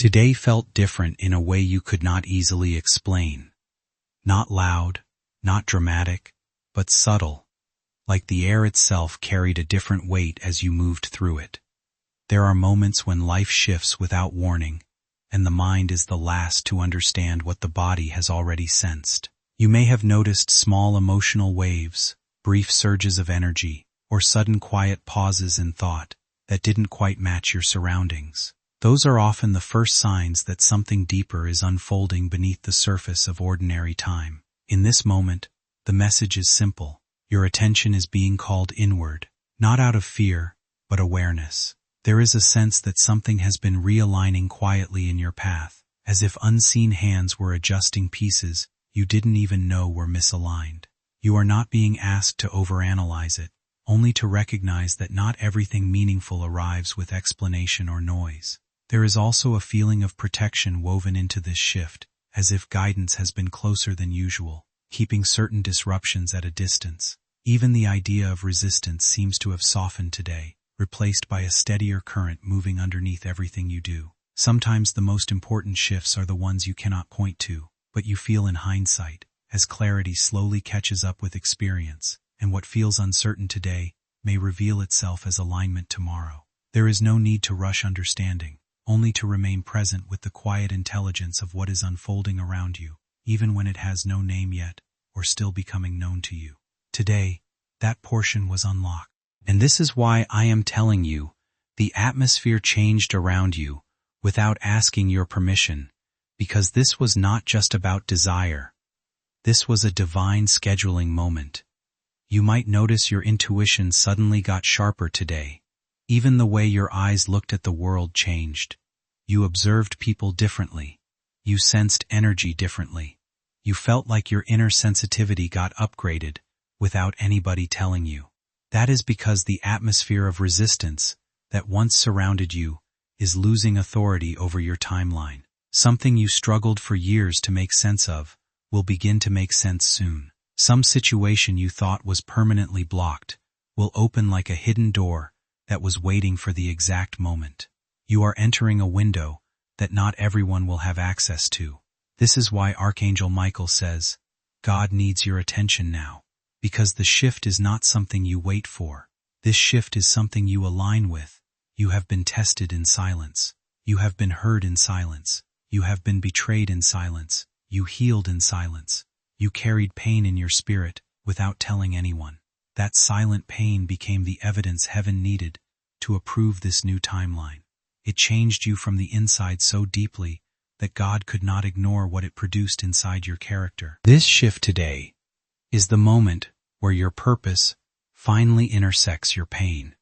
Today felt different in a way you could not easily explain. Not loud, not dramatic, but subtle, like the air itself carried a different weight as you moved through it. There are moments when life shifts without warning, and the mind is the last to understand what the body has already sensed. You may have noticed small emotional waves, brief surges of energy, or sudden quiet pauses in thought that didn't quite match your surroundings. Those are often the first signs that something deeper is unfolding beneath the surface of ordinary time. In this moment, the message is simple. Your attention is being called inward, not out of fear, but awareness. There is a sense that something has been realigning quietly in your path, as if unseen hands were adjusting pieces you didn't even know were misaligned. You are not being asked to overanalyze it, only to recognize that not everything meaningful arrives with explanation or noise. There is also a feeling of protection woven into this shift, as if guidance has been closer than usual, keeping certain disruptions at a distance. Even the idea of resistance seems to have softened today, replaced by a steadier current moving underneath everything you do. Sometimes the most important shifts are the ones you cannot point to, but you feel in hindsight, as clarity slowly catches up with experience, and what feels uncertain today may reveal itself as alignment tomorrow. There is no need to rush understanding, only to remain present with the quiet intelligence of what is unfolding around you, even when it has no name yet, or still becoming known to you. Today, that portion was unlocked. And this is why I am telling you, the atmosphere changed around you without asking your permission, because this was not just about desire. This was a divine scheduling moment. You might notice your intuition suddenly got sharper today. Even the way your eyes looked at the world changed. You observed people differently. You sensed energy differently. You felt like your inner sensitivity got upgraded without anybody telling you. That is because the atmosphere of resistance that once surrounded you is losing authority over your timeline. Something you struggled for years to make sense of will begin to make sense soon. Some situation you thought was permanently blocked will open like a hidden door that was waiting for the exact moment. You are entering a window that not everyone will have access to. This is why Archangel Michael says, God needs your attention now. Because the shift is not something you wait for. This shift is something you align with. You have been tested in silence. You have been heard in silence. You have been betrayed in silence. You healed in silence. You carried pain in your spirit without telling anyone. That silent pain became the evidence heaven needed to approve this new timeline. It changed you from the inside so deeply that God could not ignore what it produced inside your character. This shift today is the moment where your purpose finally intersects your pain.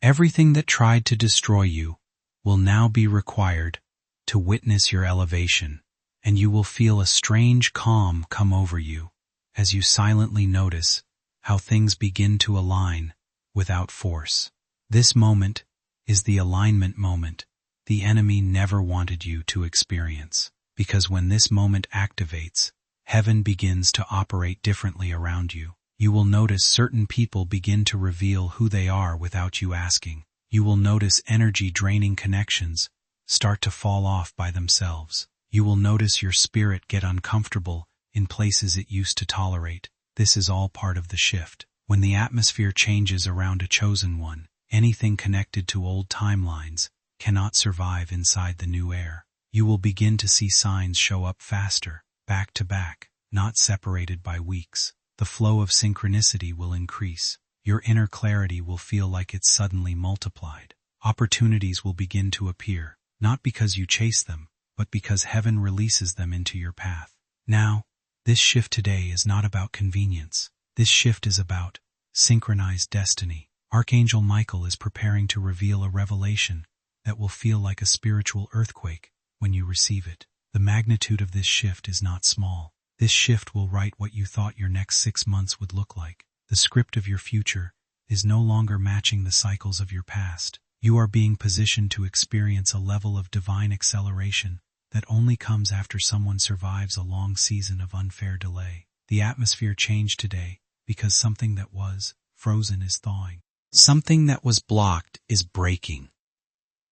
Everything that tried to destroy you will now be required to witness your elevation, and you will feel a strange calm come over you as you silently notice how things begin to align without force. This moment is the alignment moment the enemy never wanted you to experience, because when this moment activates, heaven begins to operate differently around you. You will notice certain people begin to reveal who they are without you asking. You will notice energy-draining connections start to fall off by themselves. You will notice your spirit get uncomfortable in places it used to tolerate. This is all part of the shift. When the atmosphere changes around a chosen one, anything connected to old timelines cannot survive inside the new air. You will begin to see signs show up faster, back to back, not separated by weeks. The flow of synchronicity will increase. Your inner clarity will feel like it's suddenly multiplied. Opportunities will begin to appear, not because you chase them, but because heaven releases them into your path. Now, this shift today is not about convenience. This shift is about synchronized destiny. Archangel Michael is preparing to reveal a revelation that will feel like a spiritual earthquake when you receive it. The magnitude of this shift is not small. This shift will write what you thought your next 6 months would look like. The script of your future is no longer matching the cycles of your past. You are being positioned to experience a level of divine acceleration that only comes after someone survives a long season of unfair delay. The atmosphere changed today because something that was frozen is thawing. Something that was blocked is breaking.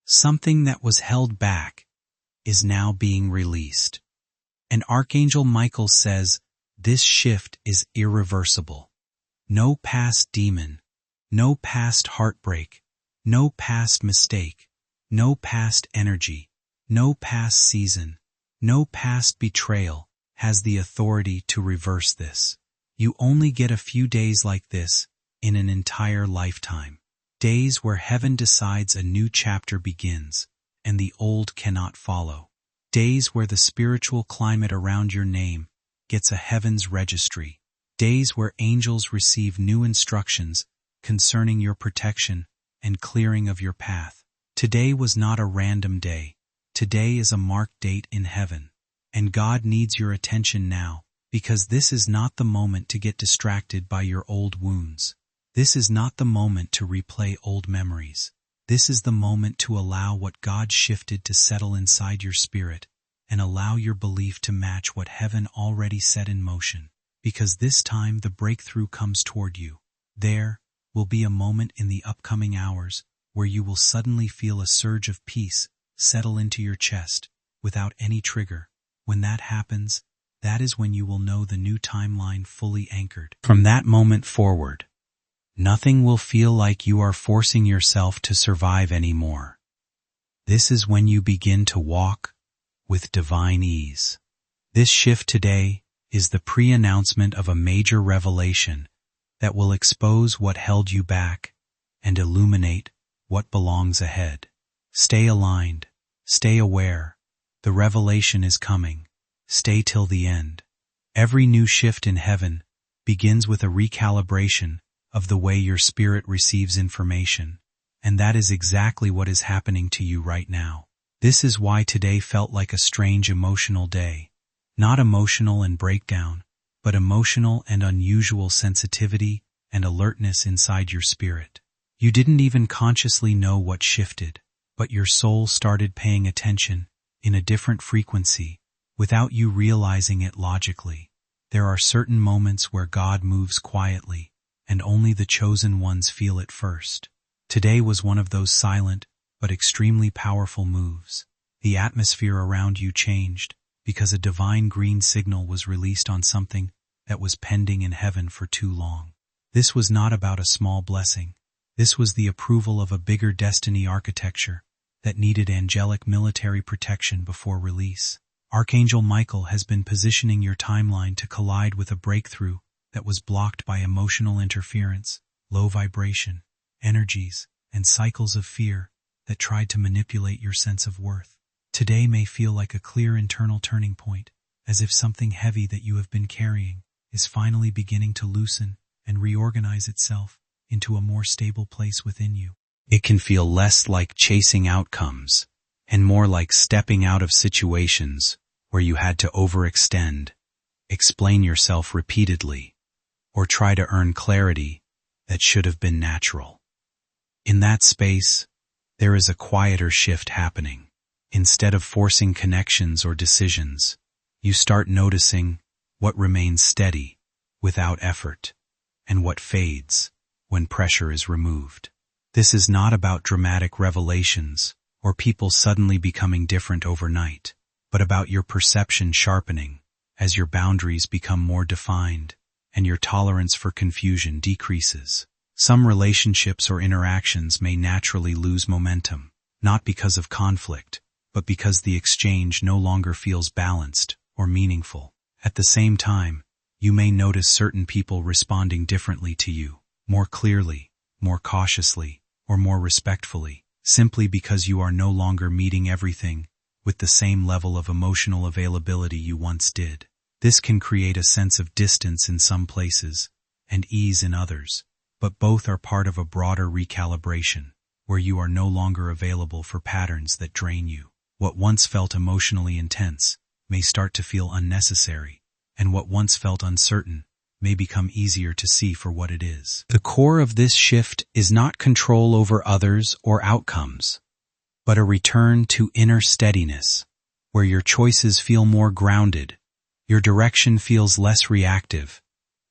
Something that was held back is now being released. And Archangel Michael says, this shift is irreversible. No past demon, no past heartbreak, no past mistake, no past energy, no past season, no past betrayal has the authority to reverse this. You only get a few days like this in an entire lifetime. Days where heaven decides a new chapter begins, and the old cannot follow. Days where the spiritual climate around your name gets a heaven's registry. Days where angels receive new instructions concerning your protection and clearing of your path. Today was not a random day. Today is a marked date in heaven. And God needs your attention now, because this is not the moment to get distracted by your old wounds. This is not the moment to replay old memories. This is the moment to allow what God shifted to settle inside your spirit and allow your belief to match what heaven already set in motion. Because this time the breakthrough comes toward you. There will be a moment in the upcoming hours where you will suddenly feel a surge of peace settle into your chest without any trigger. When that happens, that is when you will know the new timeline fully anchored. From that moment forward, nothing will feel like you are forcing yourself to survive anymore. This is when you begin to walk with divine ease. This shift today is the pre-announcement of a major revelation that will expose what held you back and illuminate what belongs ahead. Stay aligned. Stay aware. The revelation is coming. Stay till the end. Every new shift in heaven begins with a recalibration of the way your spirit receives information, and that is exactly what is happening to you right now. This is why today felt like a strange emotional day. Not emotional and breakdown, but emotional and unusual sensitivity and alertness inside your spirit. You didn't even consciously know what shifted, but your soul started paying attention in a different frequency without you realizing it logically. There are certain moments where God moves quietly, and only the chosen ones feel it first. Today was one of those silent but extremely powerful moves. The atmosphere around you changed because a divine green signal was released on something that was pending in heaven for too long. This was not about a small blessing. This was the approval of a bigger destiny architecture that needed angelic military protection before release. Archangel Michael has been positioning your timeline to collide with a breakthrough that was blocked by emotional interference, low vibration, energies, and cycles of fear that tried to manipulate your sense of worth. Today may feel like a clear internal turning point, as if something heavy that you have been carrying is finally beginning to loosen and reorganize itself into a more stable place within you. It can feel less like chasing outcomes and more like stepping out of situations where you had to overextend, explain yourself repeatedly, or try to earn clarity that should have been natural. In that space, there is a quieter shift happening. Instead of forcing connections or decisions, you start noticing what remains steady without effort and what fades when pressure is removed. This is not about dramatic revelations or people suddenly becoming different overnight, but about your perception sharpening as your boundaries become more defined and your tolerance for confusion decreases. Some relationships or interactions may naturally lose momentum, not because of conflict, but because the exchange no longer feels balanced or meaningful. At the same time, you may notice certain people responding differently to you, more clearly, more cautiously, or more respectfully, simply because you are no longer meeting everything with the same level of emotional availability you once did. This can create a sense of distance in some places and ease in others, but both are part of a broader recalibration, where you are no longer available for patterns that drain you. What once felt emotionally intense may start to feel unnecessary, and what once felt uncertain may become easier to see for what it is. The core of this shift is not control over others or outcomes, but a return to inner steadiness, where your choices feel more grounded, your direction feels less reactive,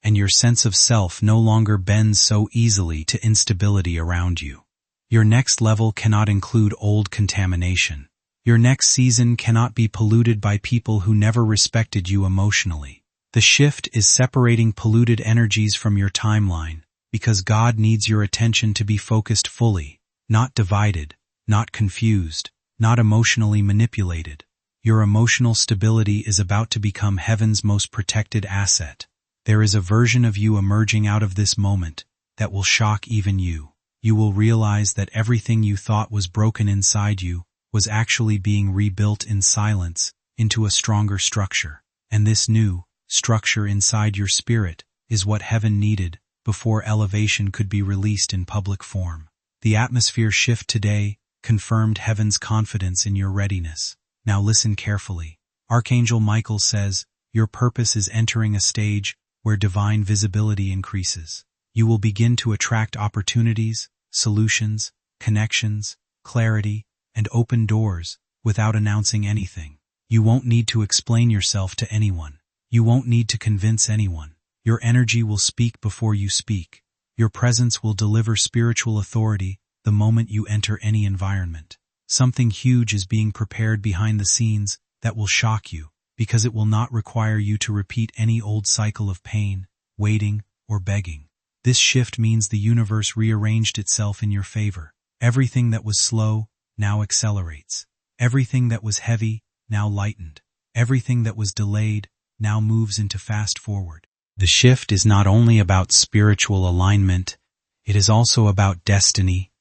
and your sense of self no longer bends so easily to instability around you. Your next level cannot include old contamination. Your next season cannot be polluted by people who never respected you emotionally. The shift is separating polluted energies from your timeline, because God needs your attention to be focused fully, not divided, not confused, not emotionally manipulated. Your emotional stability is about to become heaven's most protected asset. There is a version of you emerging out of this moment that will shock even you. You will realize that everything you thought was broken inside you was actually being rebuilt in silence into a stronger structure. And this new structure inside your spirit is what heaven needed before elevation could be released in public form. The atmosphere shift today confirmed heaven's confidence in your readiness. Now listen carefully. Archangel Michael says, your purpose is entering a stage where divine visibility increases. You will begin to attract opportunities, solutions, connections, clarity, and open doors without announcing anything. You won't need to explain yourself to anyone. You won't need to convince anyone. Your energy will speak before you speak. Your presence will deliver spiritual authority the moment you enter any environment. Something huge is being prepared behind the scenes that will shock you, because it will not require you to repeat any old cycle of pain, waiting, or begging. This shift means the universe rearranged itself in your favor. Everything that was slow now accelerates. Everything that was heavy now lightened. Everything that was delayed now moves into fast forward. The shift is not only about spiritual alignment, it is also about destiny,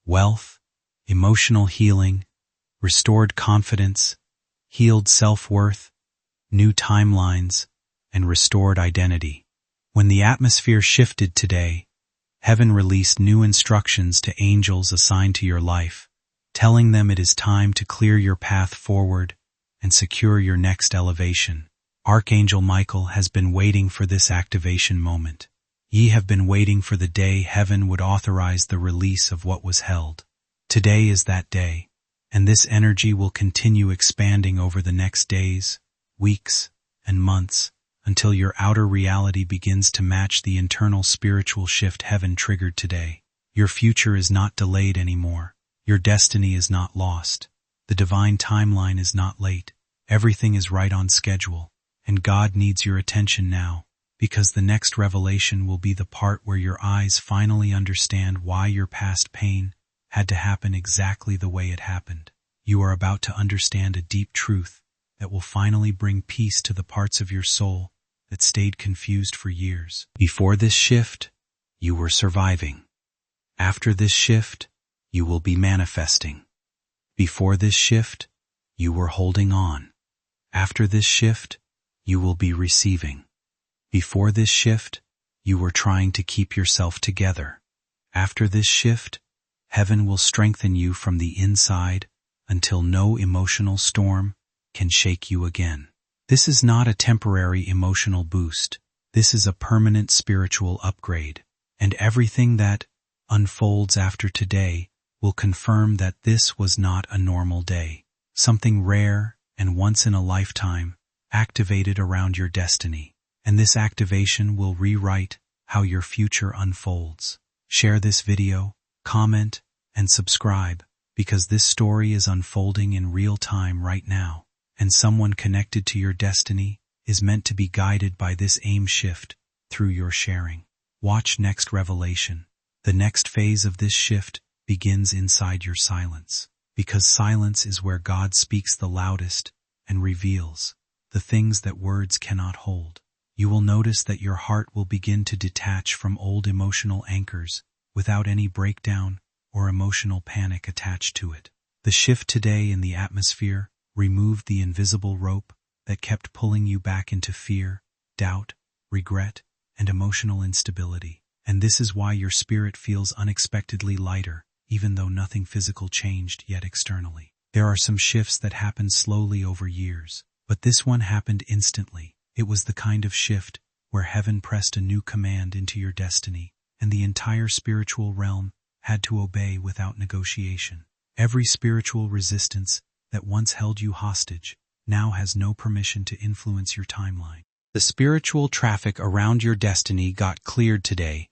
wealth, emotional healing, restored confidence, healed self-worth, new timelines, and restored identity. When the atmosphere shifted today, heaven released new instructions to angels assigned to your life, telling them it is time to clear your path forward and secure your next elevation. Archangel Michael has been waiting for this activation moment. Ye have been waiting for the day heaven would authorize the release of what was held. Today is that day, and this energy will continue expanding over the next days, weeks, and months, until your outer reality begins to match the internal spiritual shift heaven triggered today. Your future is not delayed anymore. Your destiny is not lost. The divine timeline is not late. Everything is right on schedule. And God needs your attention now, because the next revelation will be the part where your eyes finally understand why your past pain had to happen exactly the way it happened. You are about to understand a deep truth that will finally bring peace to the parts of your soul that stayed confused for years. Before this shift, you were surviving. After this shift, you will be manifesting. Before this shift, you were holding on. After this shift, you will be receiving. Before this shift, you were trying to keep yourself together. After this shift, heaven will strengthen you from the inside until no emotional storm can shake you again. This is not a temporary emotional boost. This is a permanent spiritual upgrade. And everything that unfolds after today will confirm that this was not a normal day. Something rare and once in a lifetime activated around your destiny, and this activation will rewrite how your future unfolds. Share this video, comment, and subscribe, because this story is unfolding in real time right now, and someone connected to your destiny is meant to be guided by this aim shift through your sharing. Watch next revelation. The next phase of this shift begins inside your silence, because silence is where God speaks the loudest and reveals the things that words cannot hold. You will notice that your heart will begin to detach from old emotional anchors without any breakdown or emotional panic attached to it. The shift today in the atmosphere removed the invisible rope that kept pulling you back into fear, doubt, regret, and emotional instability. And this is why your spirit feels unexpectedly lighter, even though nothing physical changed yet externally. There are some shifts that happen slowly over years, but this one happened instantly. It was the kind of shift where heaven pressed a new command into your destiny, and the entire spiritual realm had to obey without negotiation. Every spiritual resistance that once held you hostage now has no permission to influence your timeline. The spiritual traffic around your destiny got cleared today,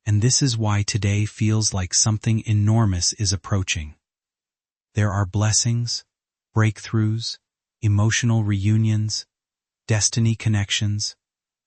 and this is why today feels like something enormous is approaching. There are blessings, breakthroughs, emotional reunions, destiny connections,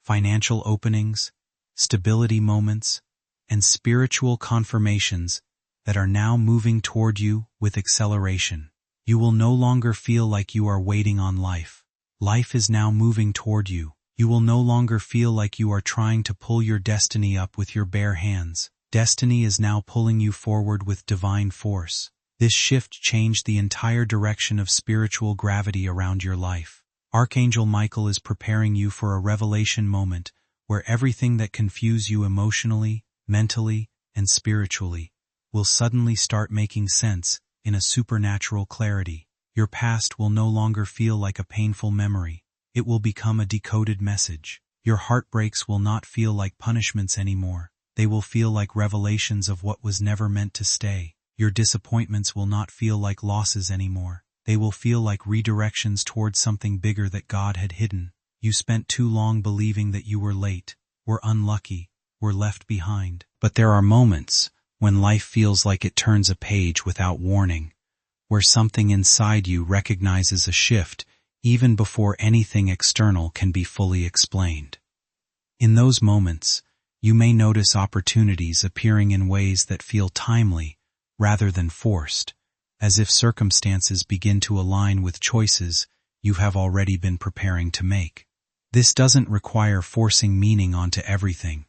financial openings, stability moments, and spiritual confirmations that are now moving toward you with acceleration. You will no longer feel like you are waiting on life. Life is now moving toward you. You will no longer feel like you are trying to pull your destiny up with your bare hands. Destiny is now pulling you forward with divine force. This shift changed the entire direction of spiritual gravity around your life. Archangel Michael is preparing you for a revelation moment where everything that confused you emotionally, mentally, and spiritually will suddenly start making sense in a supernatural clarity. Your past will no longer feel like a painful memory. It will become a decoded message. Your heartbreaks will not feel like punishments anymore. They will feel like revelations of what was never meant to stay. Your disappointments will not feel like losses anymore. They will feel like redirections towards something bigger that God had hidden. You spent too long believing that you were late, were unlucky, were left behind. But there are moments when life feels like it turns a page without warning, where something inside you recognizes a shift even before anything external can be fully explained. In those moments, you may notice opportunities appearing in ways that feel timely rather than forced, as if circumstances begin to align with choices you have already been preparing to make. This doesn't require forcing meaning onto everything,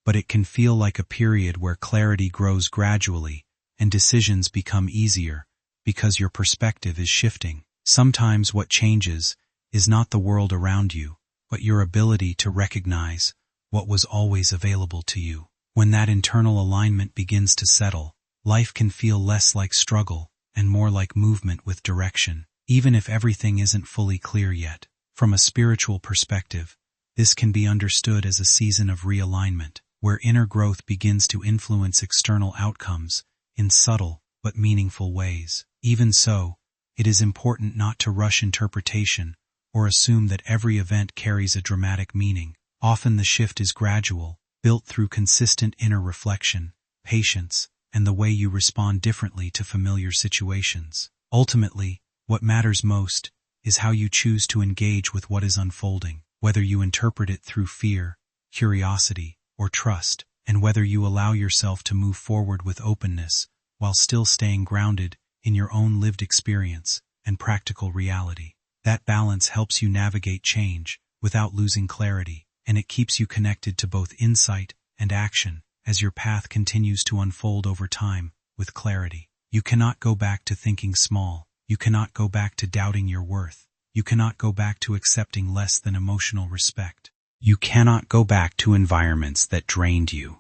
but it can feel like a period where clarity grows gradually and decisions become easier because your perspective is shifting. Sometimes what changes is not the world around you, but your ability to recognize what was always available to you. When that internal alignment begins to settle, life can feel less like struggle and more like movement with direction, even if everything isn't fully clear yet. From a spiritual perspective, this can be understood as a season of realignment, where inner growth begins to influence external outcomes in subtle but meaningful ways. Even so, it is important not to rush interpretation or assume that every event carries a dramatic meaning. Often the shift is gradual, built through consistent inner reflection, patience, and the way you respond differently to familiar situations. Ultimately, what matters most is how you choose to engage with what is unfolding, whether you interpret it through fear, curiosity, or trust, and whether you allow yourself to move forward with openness while still staying grounded in your own lived experience and practical reality. That balance helps you navigate change without losing clarity, and it keeps you connected to both insight and action as your path continues to unfold over time with clarity. You cannot go back to thinking small. You cannot go back to doubting your worth. You cannot go back to accepting less than emotional respect. You cannot go back to environments that drained you.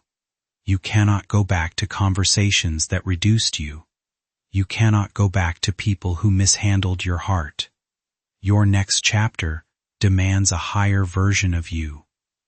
You cannot go back to conversations that reduced you. You cannot go back to people who mishandled your heart. Your next chapter demands a higher version of you,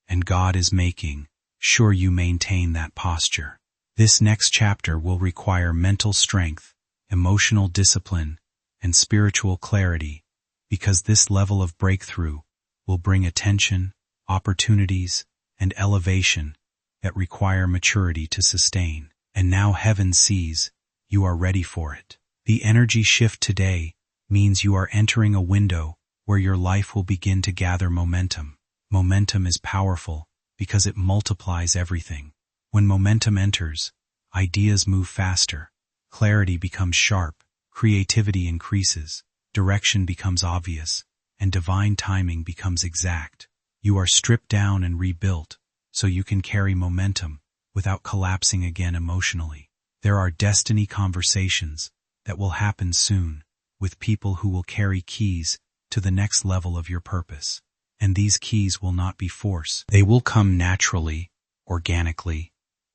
and God is making sure you maintain that posture. This next chapter will require mental strength, emotional discipline, and spiritual clarity, because this level of breakthrough will bring attention, opportunities, and elevation that require maturity to sustain. And now heaven sees you are ready for it. The energy shift today means you are entering a window where your life will begin to gather momentum. Momentum is powerful because it multiplies everything. When momentum enters, ideas move faster, clarity becomes sharp, creativity increases, direction becomes obvious, and divine timing becomes exact. You are stripped down and rebuilt so you can carry momentum without collapsing again emotionally. There are destiny conversations that will happen soon with people who will carry keys to the next level of your purpose. And these keys will not be force. They will come naturally, organically,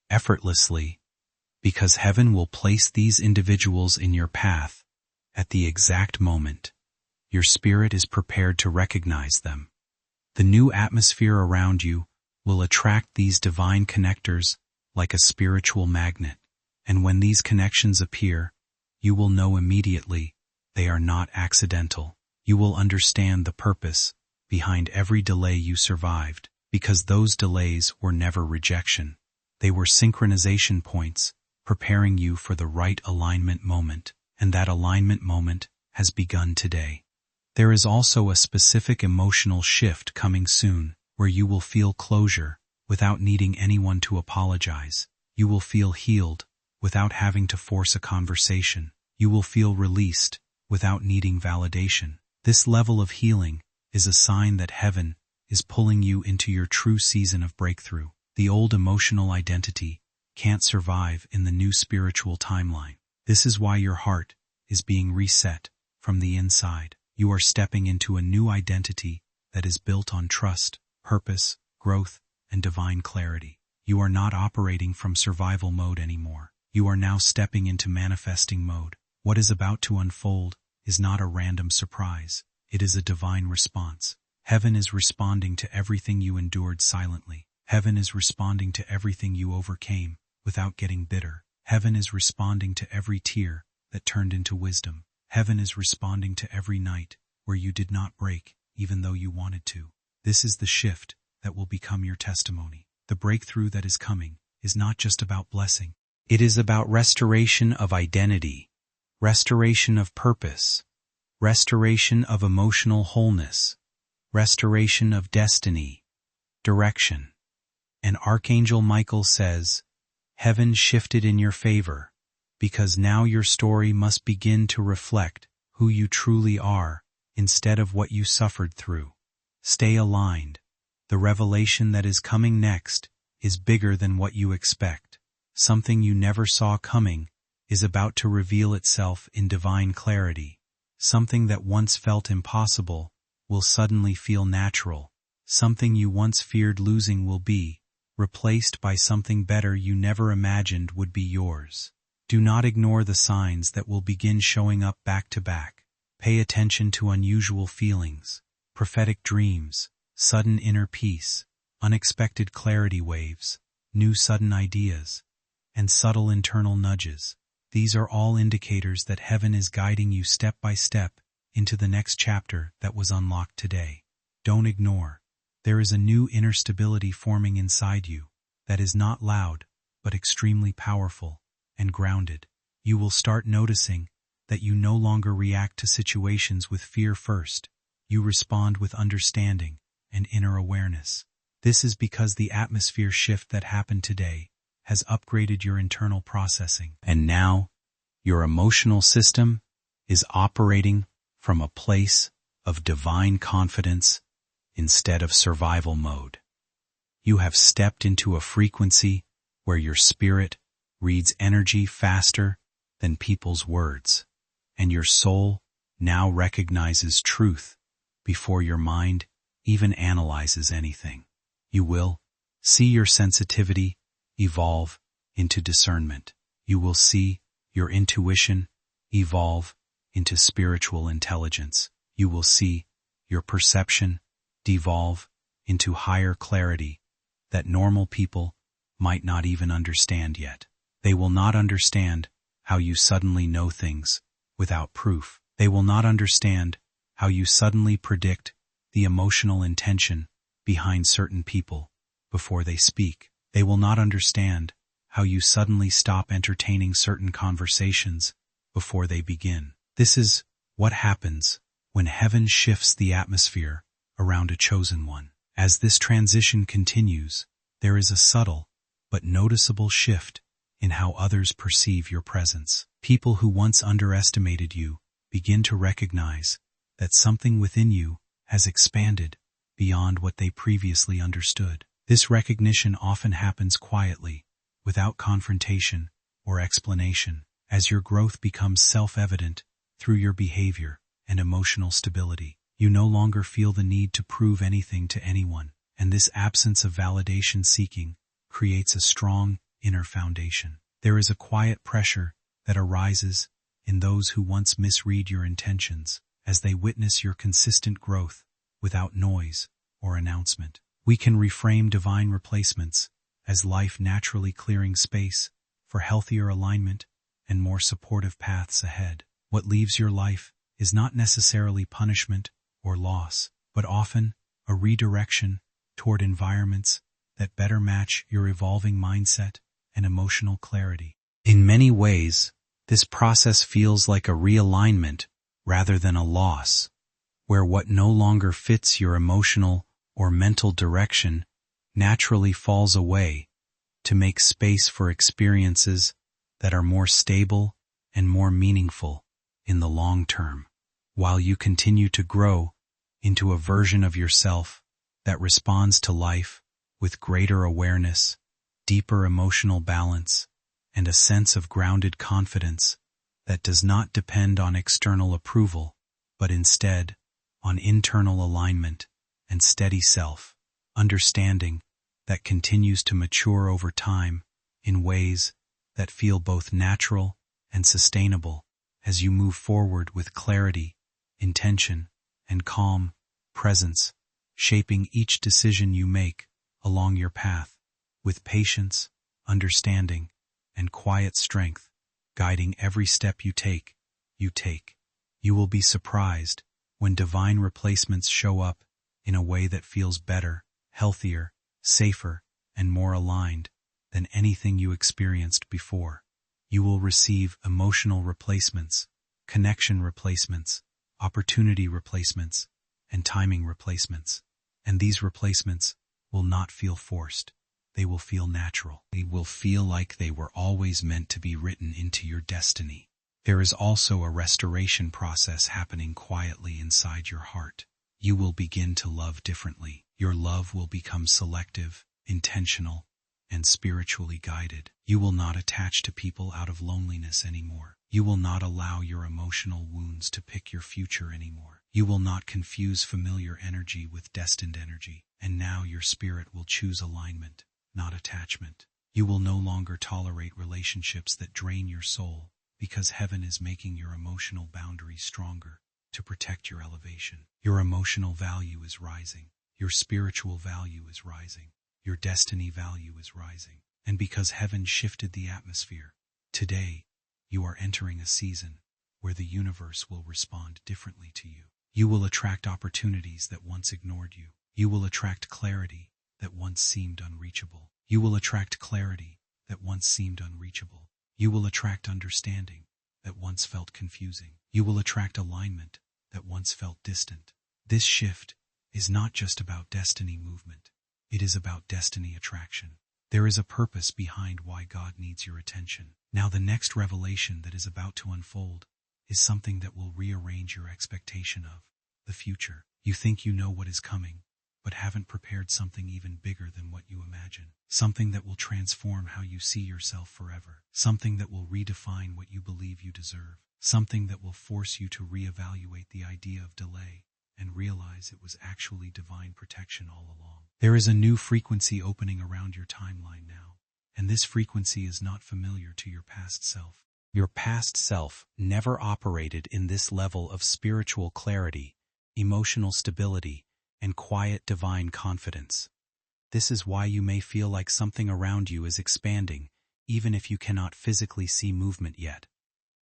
effortlessly, because heaven will place these individuals in your path at the exact moment your spirit is prepared to recognize them. The new atmosphere around you will attract these divine connectors like a spiritual magnet. And when these connections appear, you will know immediately they are not accidental. You will understand the purpose behind every delay you survived, because those delays were never rejection. They were synchronization points, preparing you for the right alignment moment. And that alignment moment has begun today. There is also a specific emotional shift coming soon, where you will feel closure without needing anyone to apologize. You will feel healed without having to force a conversation. You will feel released without needing validation. This level of healing is a sign that heaven is pulling you into your true season of breakthrough. The old emotional identity can't survive in the new spiritual timeline. This is why your heart is being reset from the inside. You are stepping into a new identity that is built on trust, purpose, growth, and divine clarity. You are not operating from survival mode anymore. You are now stepping into manifesting mode. What is about to unfold is not a random surprise. It is a divine response. Heaven is responding to everything you endured silently. Heaven is responding to everything you overcame without getting bitter. Heaven is responding to every tear that turned into wisdom. Heaven is responding to every night where you did not break, even though you wanted to. This is the shift that will become your testimony. The breakthrough that is coming is not just about blessing. It is about restoration of identity, restoration of purpose, restoration of emotional wholeness, restoration of destiny, direction. And Archangel Michael says, heaven shifted in your favor, because now your story must begin to reflect who you truly are instead of what you suffered through. Stay aligned. The revelation that is coming next is bigger than what you expect. Something you never saw coming is about to reveal itself in divine clarity. Something that once felt impossible will suddenly feel natural. Something you once feared losing will be replaced by something better you never imagined would be yours. Do not ignore the signs that will begin showing up back to back. Pay attention to unusual feelings, prophetic dreams, sudden inner peace, unexpected clarity waves, new sudden ideas, and subtle internal nudges. These are all indicators that heaven is guiding you step by step into the next chapter that was unlocked today. Don't ignore. There is a new inner stability forming inside you that is not loud, but extremely powerful and grounded. You will start noticing that you no longer react to situations with fear first. You respond with understanding and inner awareness. This is because the atmosphere shift that happened today has upgraded your internal processing. And now, your emotional system is operating from a place of divine confidence instead of survival mode. You have stepped into a frequency where your spirit reads energy faster than people's words, and your soul now recognizes truth before your mind even analyzes anything. You will see your sensitivity evolve into discernment. You will see your intuition evolve into spiritual intelligence. You will see your perception devolve into higher clarity that normal people might not even understand yet. They will not understand how you suddenly know things without proof. They will not understand how you suddenly predict the emotional intention behind certain people before they speak. They will not understand how you suddenly stop entertaining certain conversations before they begin. This is what happens when heaven shifts the atmosphere around a chosen one. As this transition continues, there is a subtle but noticeable shift in how others perceive your presence. People who once underestimated you begin to recognize that something within you has expanded beyond what they previously understood. This recognition often happens quietly, without confrontation or explanation, as your growth becomes self-evident through your behavior and emotional stability. You no longer feel the need to prove anything to anyone, and this absence of validation seeking creates a strong inner foundation. There is a quiet pressure that arises in those who once misread your intentions as they witness your consistent growth without noise or announcement. We can reframe divine replacements as life naturally clearing space for healthier alignment and more supportive paths ahead. What leaves your life is not necessarily punishment or loss, but often a redirection toward environments that better match your evolving mindset and emotional clarity. In many ways, this process feels like a realignment rather than a loss, where what no longer fits your emotional or mental direction naturally falls away to make space for experiences that are more stable and more meaningful in the long term, while you continue to grow into a version of yourself that responds to life with greater awareness, deeper emotional balance, and a sense of grounded confidence that does not depend on external approval, but instead on internal alignment and steady self-understanding that continues to mature over time in ways that feel both natural and sustainable as you move forward with clarity, intention, and calm presence, shaping each decision you make along your path with patience, understanding, and quiet strength, guiding every step you take. You will be surprised when divine replacements show up in a way that feels better, healthier, safer, and more aligned than anything you experienced before. You will receive emotional replacements, connection replacements, opportunity replacements, and timing replacements. And these replacements will not feel forced. They will feel natural. They will feel like they were always meant to be written into your destiny. There is also a restoration process happening quietly inside your heart. You will begin to love differently. Your love will become selective, intentional, and spiritually guided. You will not attach to people out of loneliness anymore. You will not allow your emotional wounds to pick your future anymore. You will not confuse familiar energy with destined energy. And now your spirit will choose alignment, not attachment. You will no longer tolerate relationships that drain your soul, because heaven is making your emotional boundaries stronger to protect your elevation. Your emotional value is rising. Your spiritual value is rising. Your destiny value is rising. And because heaven shifted the atmosphere, today you are entering a season where the universe will respond differently to you. You will attract opportunities that once ignored you. You will attract clarity that once seemed unreachable. You will attract clarity that once seemed unreachable. You will attract understanding that once felt confusing. You will attract alignment that once felt distant. This shift is not just about destiny movement. It is about destiny attraction. There is a purpose behind why God needs your attention. Now the next revelation that is about to unfold is something that will rearrange your expectation of the future. You think you know what is coming, but haven't prepared something even bigger than what you imagine. Something that will transform how you see yourself forever. Something that will redefine what you believe you deserve. Something that will force you to reevaluate the idea of delay and realize it was actually divine protection all along. There is a new frequency opening around your timeline now, and this frequency is not familiar to your past self. Your past self never operated in this level of spiritual clarity, emotional stability, and quiet divine confidence. This is why you may feel like something around you is expanding, even if you cannot physically see movement yet.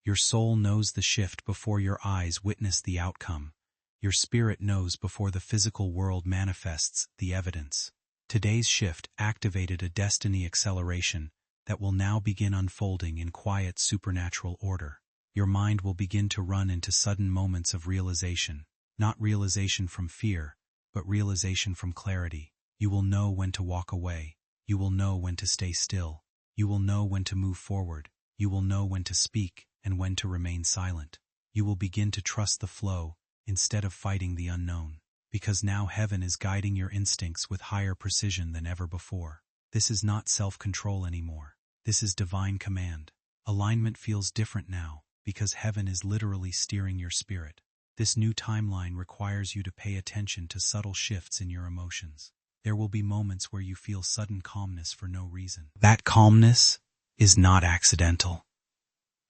Your soul knows the shift before your eyes witness the outcome. Your spirit knows before the physical world manifests the evidence. Today's shift activated a destiny acceleration that will now begin unfolding in quiet supernatural order. Your mind will begin to run into sudden moments of realization, not realization from fear, but realization from clarity. You will know when to walk away. You will know when to stay still. You will know when to move forward. You will know when to speak and when to remain silent. You will begin to trust the flow instead of fighting the unknown, because now heaven is guiding your instincts with higher precision than ever before. This is not self-control anymore. This is divine command. Alignment feels different now, because heaven is literally steering your spirit. This new timeline requires you to pay attention to subtle shifts in your emotions. There will be moments where you feel sudden calmness for no reason. That calmness is not accidental.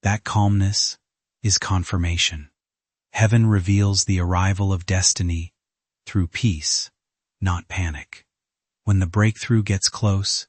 That calmness is confirmation. Heaven reveals the arrival of destiny through peace, not panic. When the breakthrough gets close,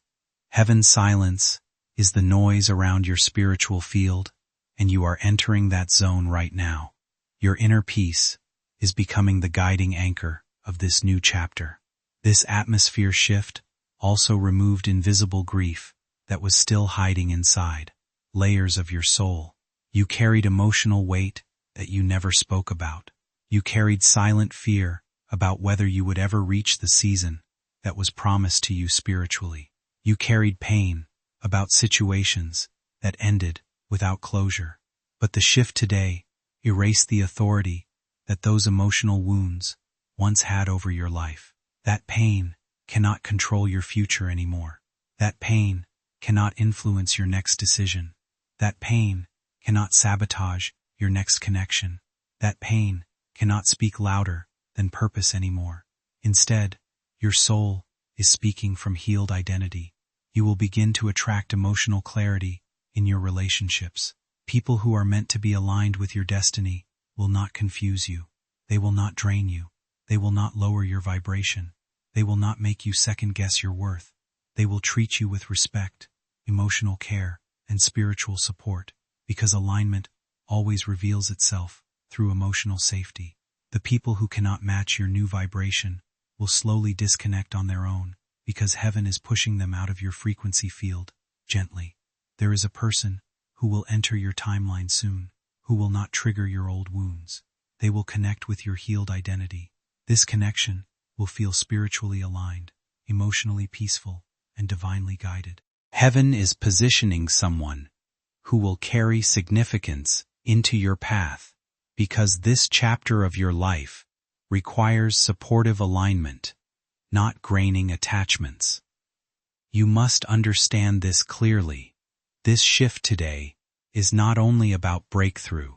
heaven's silence is the noise around your spiritual field, and you are entering that zone right now. Your inner peace is becoming the guiding anchor of this new chapter. This atmosphere shift also removed invisible grief that was still hiding inside layers of your soul. You carried emotional weight that you never spoke about. You carried silent fear about whether you would ever reach the season that was promised to you spiritually. You carried pain about situations that ended without closure. But the shift today erased the authority that those emotional wounds once had over your life. That pain cannot control your future anymore. That pain cannot influence your next decision. That pain cannot sabotage your next connection. That pain cannot speak louder than purpose anymore. Instead, your soul is speaking from healed identity. You will begin to attract emotional clarity in your relationships. People who are meant to be aligned with your destiny will not confuse you. They will not drain you. They will not lower your vibration. They will not make you second-guess your worth. They will treat you with respect, emotional care, and spiritual support, because alignment always reveals itself through emotional safety. The people who cannot match your new vibration will slowly disconnect on their own, because heaven is pushing them out of your frequency field, gently. There is a person who will enter your timeline soon, who will not trigger your old wounds. They will connect with your healed identity. This connection will feel spiritually aligned, emotionally peaceful, and divinely guided. Heaven is positioning someone who will carry significance into your path, because this chapter of your life requires supportive alignment, not graining attachments. You must understand this clearly. This shift today is not only about breakthrough.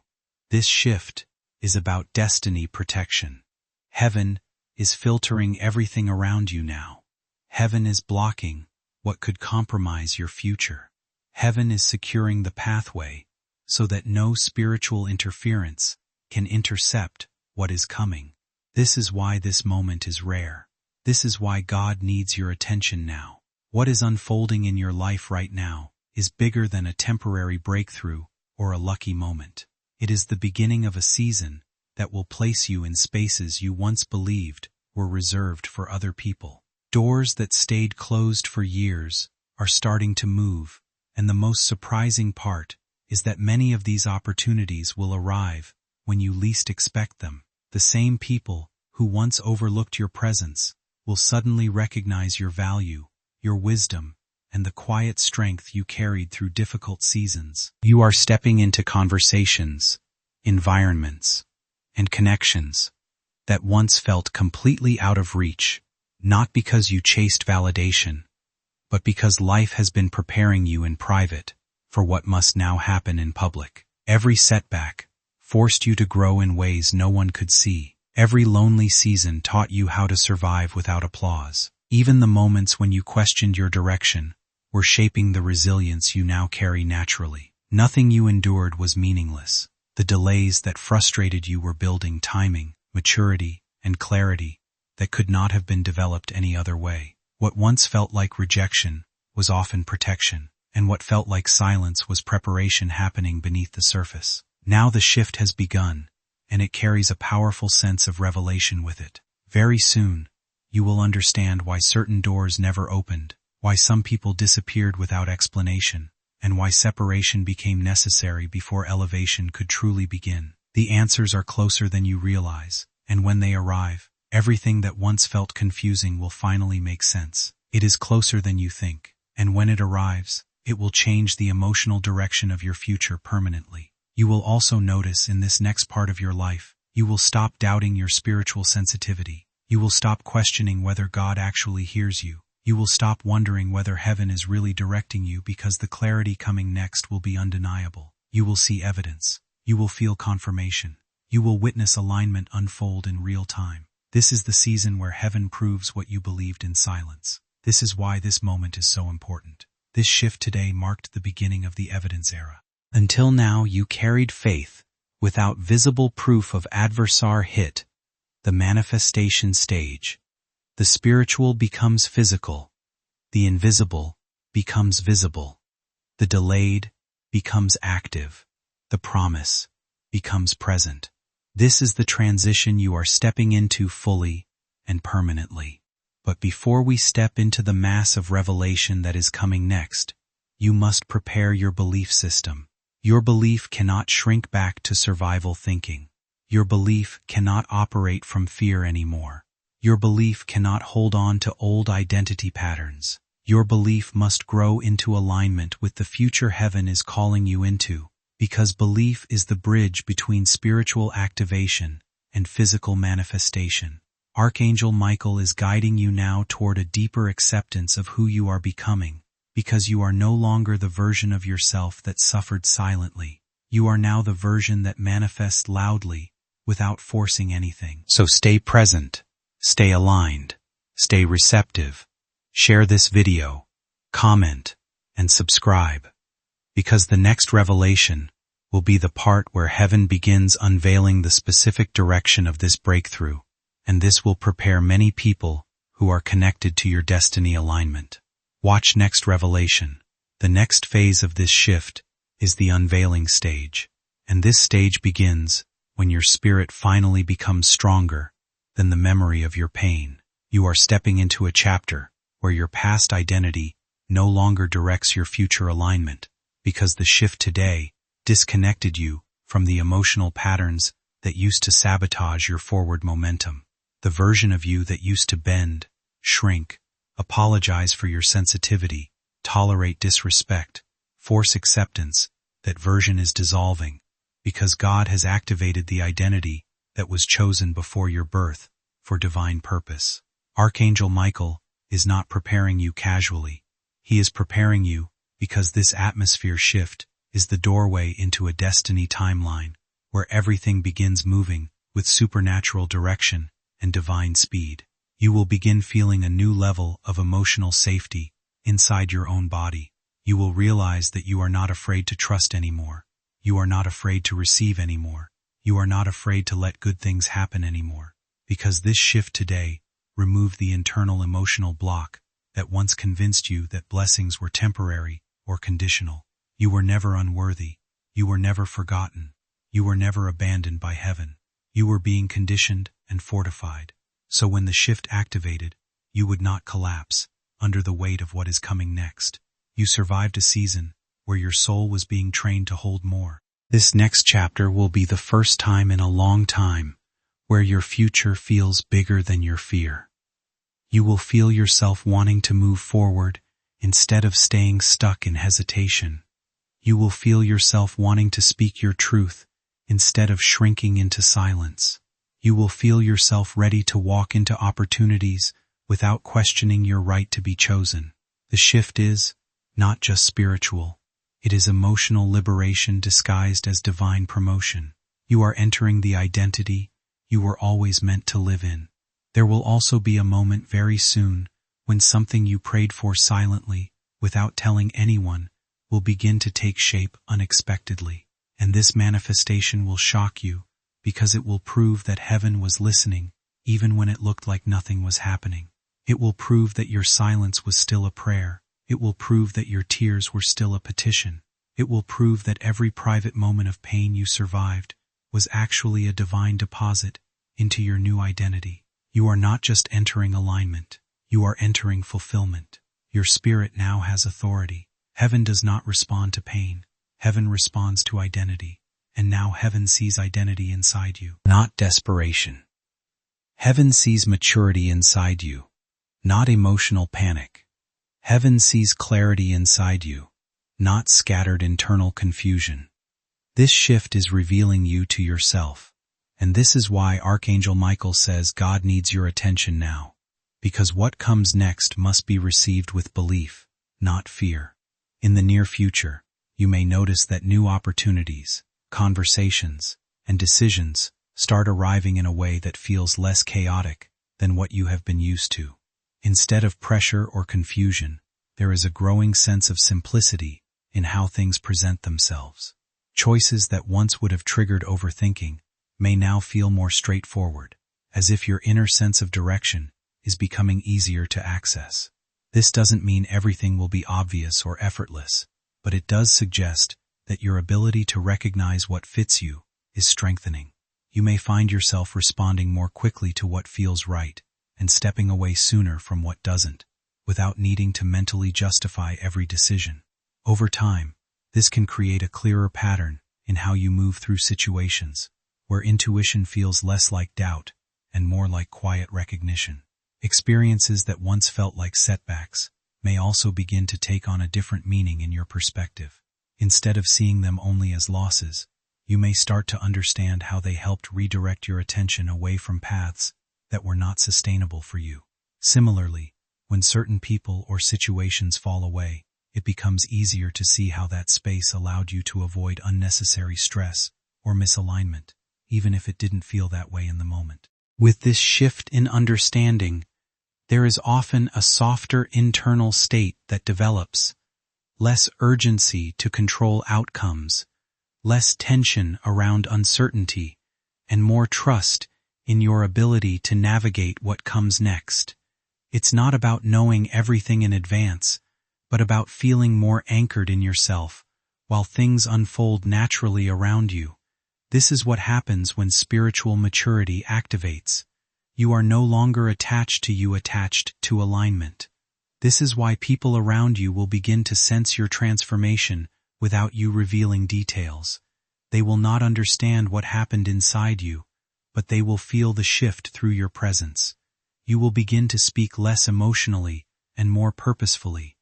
This shift is about destiny protection. Heaven is filtering everything around you now. Heaven is blocking what could compromise your future. Heaven is securing the pathway so that no spiritual interference can intercept what is coming. This is why this moment is rare. This is why God needs your attention now. What is unfolding in your life right now is bigger than a temporary breakthrough or a lucky moment. It is the beginning of a season that will place you in spaces you once believed were reserved for other people. Doors that stayed closed for years are starting to move, and the most surprising part is that many of these opportunities will arrive when you least expect them. The same people who once overlooked your presence will suddenly recognize your value, your wisdom, and the quiet strength you carried through difficult seasons. You are stepping into conversations, environments, and connections that once felt completely out of reach, not because you chased validation, but because life has been preparing you in private for what must now happen in public. Every setback forced you to grow in ways no one could see. Every lonely season taught you how to survive without applause. Even the moments when you questioned your direction were shaping the resilience you now carry naturally. Nothing you endured was meaningless. The delays that frustrated you were building timing, maturity, and clarity that could not have been developed any other way. What once felt like rejection was often protection, and what felt like silence was preparation happening beneath the surface. Now the shift has begun, and it carries a powerful sense of revelation with it. Very soon, you will understand why certain doors never opened, why some people disappeared without explanation, and why separation became necessary before elevation could truly begin. The answers are closer than you realize, and when they arrive, everything that once felt confusing will finally make sense. It is closer than you think, and when it arrives, it will change the emotional direction of your future permanently. You will also notice in this next part of your life, you will stop doubting your spiritual sensitivity. You will stop questioning whether God actually hears you. You will stop wondering whether heaven is really directing you, because the clarity coming next will be undeniable. You will see evidence. You will feel confirmation. You will witness alignment unfold in real time. This is the season where heaven proves what you believed in silence. This is why this moment is so important. This shift today marked the beginning of the evidence era. Until now, you carried faith without visible proof of adversar hit, the manifestation stage. The spiritual becomes physical. The invisible becomes visible. The delayed becomes active. The promise becomes present. This is the transition you are stepping into fully and permanently. But before we step into the mass of revelation that is coming next, you must prepare your belief system. Your belief cannot shrink back to survival thinking. Your belief cannot operate from fear anymore. Your belief cannot hold on to old identity patterns. Your belief must grow into alignment with the future heaven is calling you into, because belief is the bridge between spiritual activation and physical manifestation. Archangel Michael is guiding you now toward a deeper acceptance of who you are becoming, because you are no longer the version of yourself that suffered silently. You are now the version that manifests loudly, without forcing anything. So stay present, stay aligned, stay receptive. Share this video, comment, and subscribe, because the next revelation will be the part where heaven begins unveiling the specific direction of this breakthrough, and this will prepare many people who are connected to your destiny alignment. Watch next revelation. The next phase of this shift is the unveiling stage, and this stage begins when your spirit finally becomes stronger than the memory of your pain. You are stepping into a chapter where your past identity no longer directs your future alignment, because the shift today disconnected you from the emotional patterns that used to sabotage your forward momentum. The version of you that used to bend, shrink, apologize for your sensitivity, tolerate disrespect, force acceptance, that version is dissolving, because God has activated the identity that was chosen before your birth for divine purpose. Archangel Michael is not preparing you casually. He is preparing you because this atmosphere shift is the doorway into a destiny timeline where everything begins moving with supernatural direction and divine speed. You will begin feeling a new level of emotional safety inside your own body. You will realize that you are not afraid to trust anymore. You are not afraid to receive anymore. You are not afraid to let good things happen anymore, because this shift today removed the internal emotional block that once convinced you that blessings were temporary or conditional. You were never unworthy. You were never forgotten. You were never abandoned by heaven. You were being conditioned and fortified, so when the shift activated, you would not collapse under the weight of what is coming next. You survived a season where your soul was being trained to hold more. This next chapter will be the first time in a long time where your future feels bigger than your fear. You will feel yourself wanting to move forward instead of staying stuck in hesitation. You will feel yourself wanting to speak your truth instead of shrinking into silence. You will feel yourself ready to walk into opportunities without questioning your right to be chosen. The shift is not just spiritual. It is emotional liberation disguised as divine promotion. You are entering the identity you were always meant to live in. There will also be a moment very soon when something you prayed for silently, without telling anyone, will begin to take shape unexpectedly. And this manifestation will shock you, because it will prove that heaven was listening, even when it looked like nothing was happening. It will prove that your silence was still a prayer. It will prove that your tears were still a petition. It will prove that every private moment of pain you survived was actually a divine deposit into your new identity. You are not just entering alignment. You are entering fulfillment. Your spirit now has authority. Heaven does not respond to pain. Heaven responds to identity. And now heaven sees identity inside you, not desperation. Heaven sees maturity inside you, not emotional panic. Heaven sees clarity inside you, not scattered internal confusion. This shift is revealing you to yourself, and this is why Archangel Michael says God needs your attention now, because what comes next must be received with belief, not fear. In the near future, you may notice that new opportunities, conversations, and decisions start arriving in a way that feels less chaotic than what you have been used to. Instead of pressure or confusion, there is a growing sense of simplicity in how things present themselves. Choices that once would have triggered overthinking may now feel more straightforward, as if your inner sense of direction is becoming easier to access. This doesn't mean everything will be obvious or effortless, but it does suggest that your ability to recognize what fits you is strengthening. You may find yourself responding more quickly to what feels right and stepping away sooner from what doesn't, without needing to mentally justify every decision. Over time, This can create a clearer pattern in how you move through situations, where intuition feels less like doubt and more like quiet recognition. Experiences that once felt like setbacks may also begin to take on a different meaning in your perspective. Instead of seeing them only as losses, you may start to understand how they helped redirect your attention away from paths that were not sustainable for you. Similarly, when certain people or situations fall away, it becomes easier to see how that space allowed you to avoid unnecessary stress or misalignment, even if it didn't feel that way in the moment. With this shift in understanding, there is often a softer internal state that develops, less urgency to control outcomes, less tension around uncertainty, and more trust in your ability to navigate what comes next. It's not about knowing everything in advance, but about feeling more anchored in yourself while things unfold naturally around you. This is what happens when spiritual maturity activates. You are no longer attached to alignment. This is why people around you will begin to sense your transformation without you revealing details. They will not understand what happened inside you, but they will feel the shift through your presence. You will begin to speak less emotionally and more purposefully.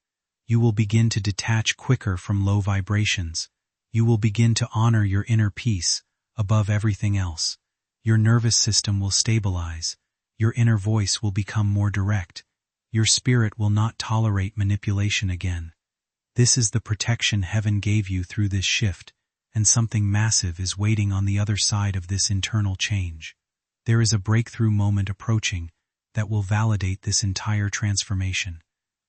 You will begin to detach quicker from low vibrations. You will begin to honor your inner peace above everything else. Your nervous system will stabilize. Your inner voice will become more direct. Your spirit will not tolerate manipulation again. This is the protection heaven gave you through this shift, and something massive is waiting on the other side of this internal change. There is a breakthrough moment approaching that will validate this entire transformation.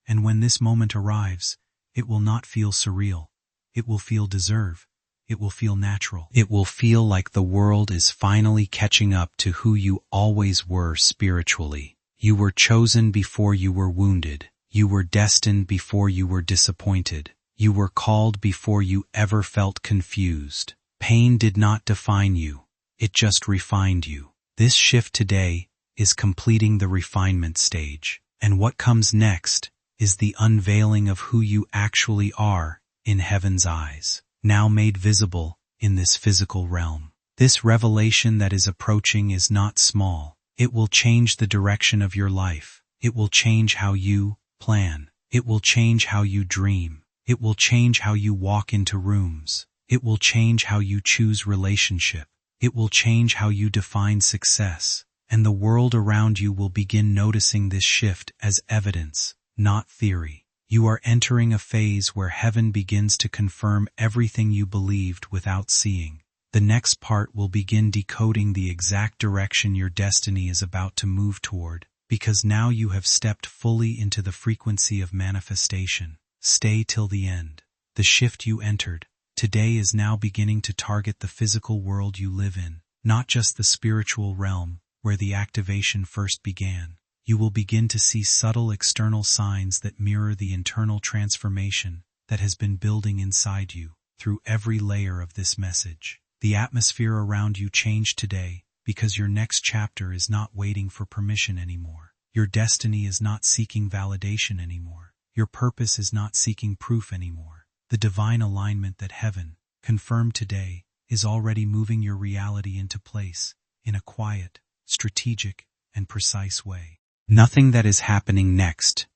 And when this moment arrives, it will not feel surreal. It will feel deserved. It will feel natural. It will feel like the world is finally catching up to who you always were spiritually. You were chosen before you were wounded. You were destined before you were disappointed. You were called before you ever felt confused. Pain did not define you. It just refined you. This shift today is completing the refinement stage. And what comes next is the unveiling of who you actually are in heaven's eyes, now made visible in this physical realm. This revelation that is approaching is not small. It will change the direction of your life. It will change how you plan. It will change how you dream. It will change how you walk into rooms. It will change how you choose relationship. It will change how you define success. And the world around you will begin noticing this shift as evidence, not theory. You are entering a phase where heaven begins to confirm everything you believed without seeing. The next part will begin decoding the exact direction your destiny is about to move toward, because now you have stepped fully into the frequency of manifestation. Stay till the end. The shift you entered today is now beginning to target the physical world you live in, not just the spiritual realm where the activation first began. You will begin to see subtle external signs that mirror the internal transformation that has been building inside you through every layer of this message. The atmosphere around you changed today because your next chapter is not waiting for permission anymore. Your destiny is not seeking validation anymore. Your purpose is not seeking proof anymore. The divine alignment that heaven confirmed today is already moving your reality into place in a quiet, strategic, and precise way. Nothing that is happening next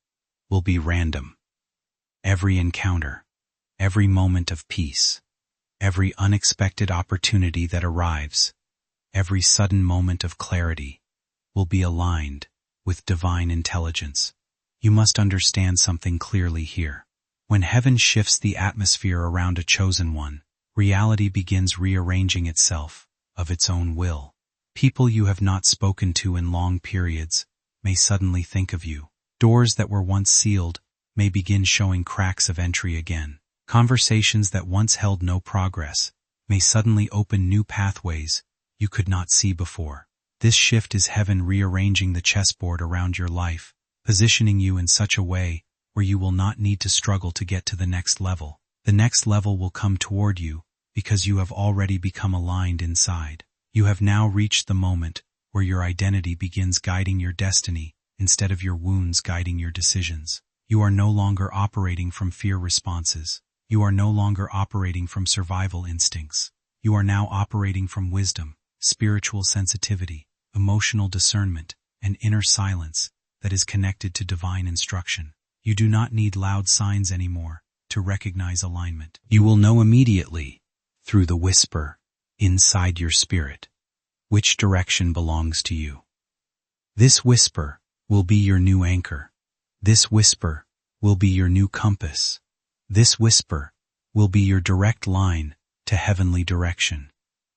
will be random. Every encounter, every moment of peace, every unexpected opportunity that arrives, every sudden moment of clarity will be aligned with divine intelligence. You must understand something clearly here. When heaven shifts the atmosphere around a chosen one, reality begins rearranging itself of its own will. People you have not spoken to in long periods may suddenly think of you. Doors that were once sealed may begin showing cracks of entry again. Conversations that once held no progress may suddenly open new pathways you could not see before. This shift is heaven rearranging the chessboard around your life, positioning you in such a way where you will not need to struggle to get to the next level. The next level will come toward you because you have already become aligned inside. You have now reached the moment where your identity begins guiding your destiny instead of your wounds guiding your decisions. You are no longer operating from fear responses. You are no longer operating from survival instincts. You are now operating from wisdom, spiritual sensitivity, emotional discernment, and inner silence that is connected to divine instruction. You do not need loud signs anymore to recognize alignment. You will know immediately, through the whisper, inside your spirit, which direction belongs to you. This whisper will be your new anchor. This whisper will be your new compass. This whisper will be your direct line to heavenly direction.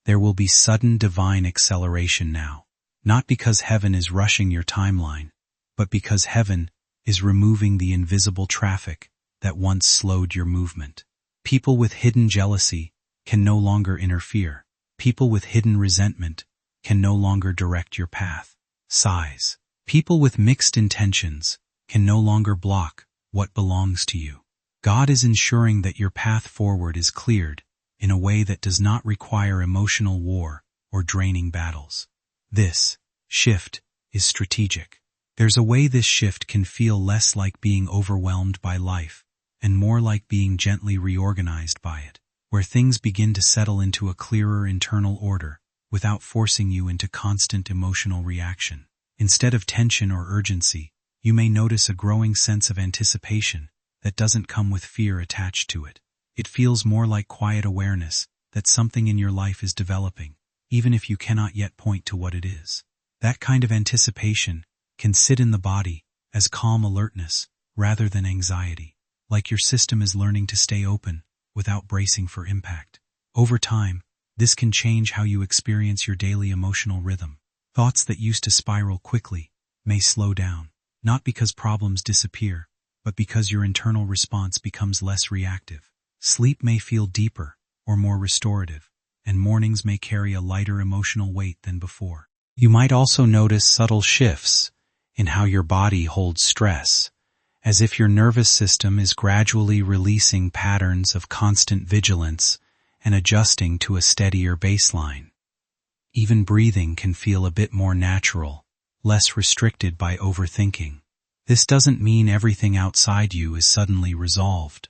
There will be sudden divine acceleration now, not because heaven is rushing your timeline, but because heaven is removing the invisible traffic that once slowed your movement. People with hidden jealousy can no longer interfere. People with hidden resentment can no longer direct your path. Sighs. People with mixed intentions can no longer block what belongs to you. God is ensuring that your path forward is cleared in a way that does not require emotional war or draining battles. This shift is strategic. There's a way this shift can feel less like being overwhelmed by life and more like being gently reorganized by it, where things begin to settle into a clearer internal order without forcing you into constant emotional reaction. Instead of tension or urgency, you may notice a growing sense of anticipation that doesn't come with fear attached to it. It feels more like quiet awareness that something in your life is developing, even if you cannot yet point to what it is. That kind of anticipation can sit in the body as calm alertness rather than anxiety, like your system is learning to stay open without bracing for impact. Over time, this can change how you experience your daily emotional rhythm. Thoughts that used to spiral quickly may slow down, not because problems disappear, but because your internal response becomes less reactive. Sleep may feel deeper or more restorative, and mornings may carry a lighter emotional weight than before. You might also notice subtle shifts in how your body holds stress, as if your nervous system is gradually releasing patterns of constant vigilance and adjusting to a steadier baseline. Even breathing can feel a bit more natural, less restricted by overthinking. This doesn't mean everything outside you is suddenly resolved,